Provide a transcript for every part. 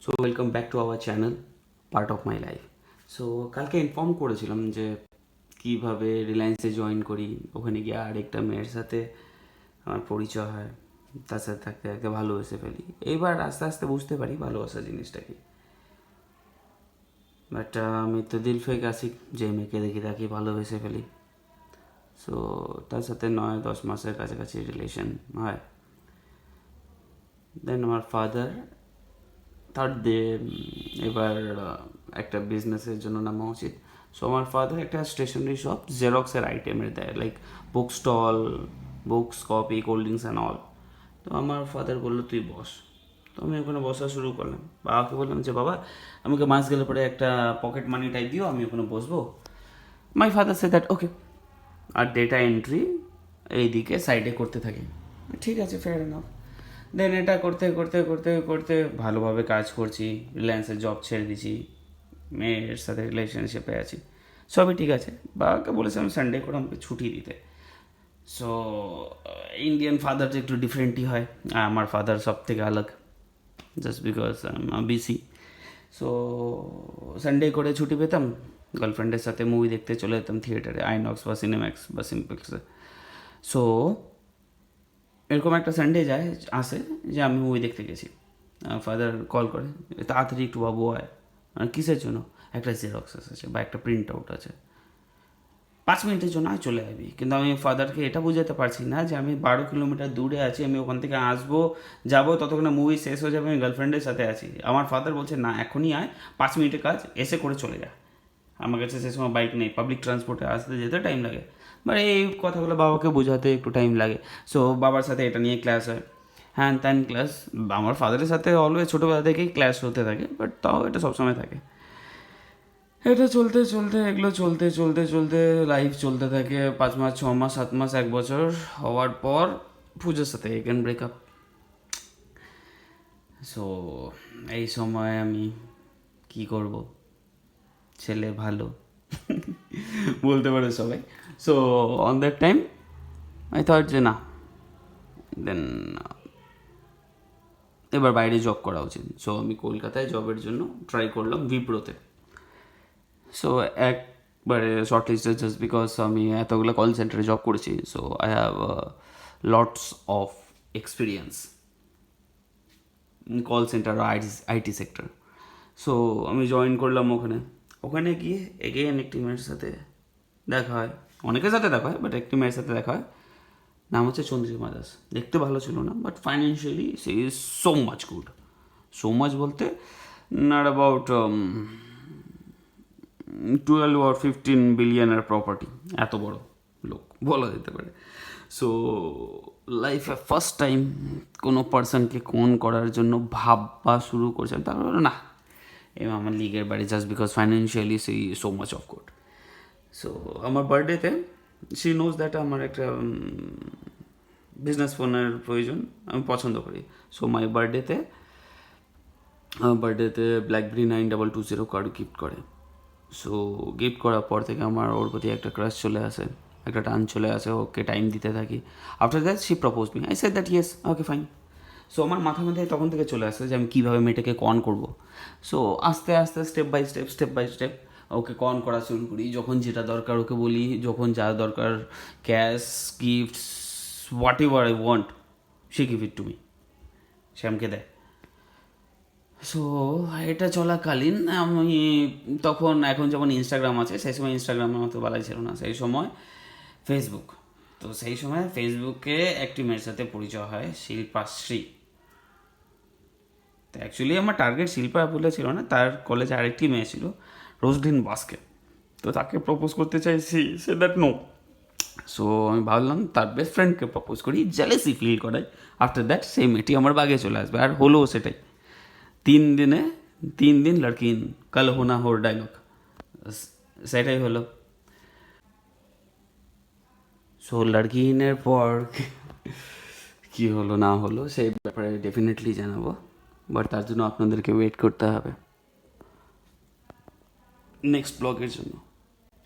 So welcome back to our channel part of my life. So কালকে inform করেছিলাম যে কীভাবে রিলায়েন্সে জয়েন করি, ওখানে গিয়ে আরেকটা মেয়ের সাথে আমার পরিচয় হয়, তার সাথে থাকতে থাকতে ভালোবেসে ফেলি। এইবার আস্তে আস্তে বুঝতে পারি ভালোবাসা জিনিসটা কি। বাট আমি তো দিল ফেক আসি, যে মেয়েকে দেখি তাকে ভালোবেসে ফেলি। সো তার সাথে 9-10 মাসের কাছাকাছি রিলেশন হয়। দেন আমার ফাদার থার্ড ডে এবার একটা বিজনেসের জন্য নামা উচিত। সো আমার ফাদার একটা স্টেশনারি শপ জেরক্সের আইটেমের দেয়, like book stall, books, copy, cold drinks and all. তো আমার ফাদার বললো তুই বস। তো আমি ওখানে বসা শুরু করলাম। বাবাকে বললাম যে বাবা, আমাকে মাস গেলে পরে একটা পকেট মানি টাইপ দিও, আমি ওখানে বসবো। My father say that okay. আর ডেটা এন্ট্রি এইদিকে সাইডে করতে থাকি। ঠিক আছে, ফেয়ার এনাফ। দেন এটা করতে করতে করতে করতে ভালোভাবে কাজ করছি, রিলায়েন্সের জব ছেড়ে দিছি, মেয়ের সাথে রিলেশনশিপে আছি, সবই ঠিক আছে। বাবাকে বলেছিলাম সানডে করে আমাকে ছুটি দিতে। সো ইন্ডিয়ান ফাদার একটু ডিফারেন্টই হয়, আর আমার ফাদার সব থেকে আলাগ, just because busy. So Sunday করে ছুটি পেতাম, গার্লফ্রেন্ডের সাথে মুভি দেখতে চলে যেতাম থিয়েটারে, আইনক্স বা সিনেম্যাক্স বা সিমপ্লেক্সে। সো এরকম একটা সানডে যায় আসে যে আমি মুভি দেখতে গেছি, ফাদার কল করে তাড়াতাড়ি একটু বাবু আয়। মানে কিসের জন্য? একটা জেরক্স আছে বা একটা প্রিন্ট আউট আছে, 5 মিনিটের জন্য আয়, চলে যাবি। কিন্তু আমি ফাদারকে এটা বুঝাতে পারছি না যে আমি 12 কিলোমিটার দূরে আছি, আমি ওখান থেকে আসবো যাবো, ততক্ষণে মুভি শেষ হয়ে যাবে, আমি গার্লফ্রেন্ডের সাথে আছি। আমার ফাদার বলছে না, এখনই আয়, 5 মিনিটের কাজ, এসে করে চলে যা। আমার কাছে সে সময় বাইক নেই, পাবলিক ট্রান্সপোর্টে আসতে যেতে টাইম লাগে। বাট এই কথাগুলো বাবাকে বোঝাতে একটু টাইম লাগে। সো বাবার সাথে এটা নিয়ে ক্লাস হয়, হ্যান ত্যান ক্লাস। আমার ফাদারের সাথে অলওয়েজ ছোটোবেলা থেকেই ক্লাস হতে থাকে, বাট তাও এটা সবসময় থাকে। এটা চলতে চলতে এগুলো চলতে চলতে চলতে লাইফ চলতে থাকে। 5 মাস, 6 মাস, 7 মাস, 1 বছর হওয়ার পর পুজোর সাথে এগেন ব্রেকআপ। সো এই সময় আমি কি করব, ছেলে ভালো বলতে পারে সবাই। So on that time I thought যে না, দেন এবার বাইরে জব করা উচিত। সো আমি কলকাতায় জবের জন্য ট্রাই করলাম উইপ্রোতে। সো একবারে শর্ট লিস্টেড, জাস্ট বিকজ আমি এতগুলো কল সেন্টারে জব করেছি। So I have lots of experience call centre, IT sector. So আমি জয়েন করলাম ওখানে। ওখানে গিয়ে এগেইন একটি মেয়ের সাথে দেখা হয়, অনেকের সাথে দেখা হয়, বাট একটি মেয়ের সাথে দেখা হয়, নাম হচ্ছে চন্দ্রিমা দাস। দেখতে ভালো ছিল না, but financially say is so much good. So much বলতে নট অ্যাবাউট 12 or 15 বিলিয়নের প্রপার্টি, এত বড় লোক বলা যেতে পারে। সো লাইফে ফার্স্ট টাইম কোনো পার্সনকে কোন করার জন্য ভাববা শুরু করছেন, তারপর না, আমার লিগের বাড়ি, just because financially she so much of good. So আমার বার্থডেতে শি নোজ দ্যাট আমার একটা বিজনেস ফোনের প্রয়োজন, আমি পছন্দ করি। সো মাই বার্থডেতে ব্ল্যাকবেরি 9220 কার্ড গিফট করে। সো গিফট করার পর থেকে আমার ওর প্রতি একটা ক্রাশ চলে আসে, একটা টান চলে আসে, ওকে টাইম দিতে থাকি। After that she propose me, I said that yes, okay fine. So আমার মাথার মধ্যে তখন থেকে চলে আসে যে আমি কীভাবে মেয়েটাকে কন করবো। সো আস্তে আস্তে স্টেপ বাই স্টেপ ওকে কন করা শুরু করি। যখন যেটা দরকার ওকে বলি, যখন যা দরকার, cash, gifts, whatever I want, she give it to me, সে আমাকে দেয়। সো এটা চলাকালীন আমি তখন, এখন যেমন ইনস্টাগ্রাম আছে, সেই সময় ইনস্টাগ্রামের মতো বেলায় ছিল না, সেই সময় ফেসবুক। তো সেই সময় ফেসবুকে একটি মেয়ের সাথে পরিচয় হয়, শিল্পাশ্রী। তো অ্যাকচুয়ালি আমার টার্গেট শিল্পা বলে ছিল না, তার কলেজে আরেকটি মেয়ে ছিল, রোজলিন বাস্কে। তো তাকে প্রপোজ করতে চাইছি, সে দ্যাট নো। সো আমি ভাবলাম তার বেস্ট ফ্রেন্ডকে প্রপোজ করি, জেলেসি ফিল করাই। আফটার দ্যাট সেই মেয়েটি আমার বাগে চলে আসবে, আর হলো সেটাই। 3 দিনে 3 দিন লড়কিন, কাল হোনা হোর ডায়লগ, সেটাই হলো। সো লড়কিনের পর কী হলো না হলো সেই ব্যাপারে ডেফিনেটলি জানাবো, বাট তার জন্য আপনাদেরকে ওয়েট করতে হবে নেক্সট ব্লগের জন্য।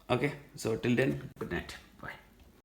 Okay, so till then, good night.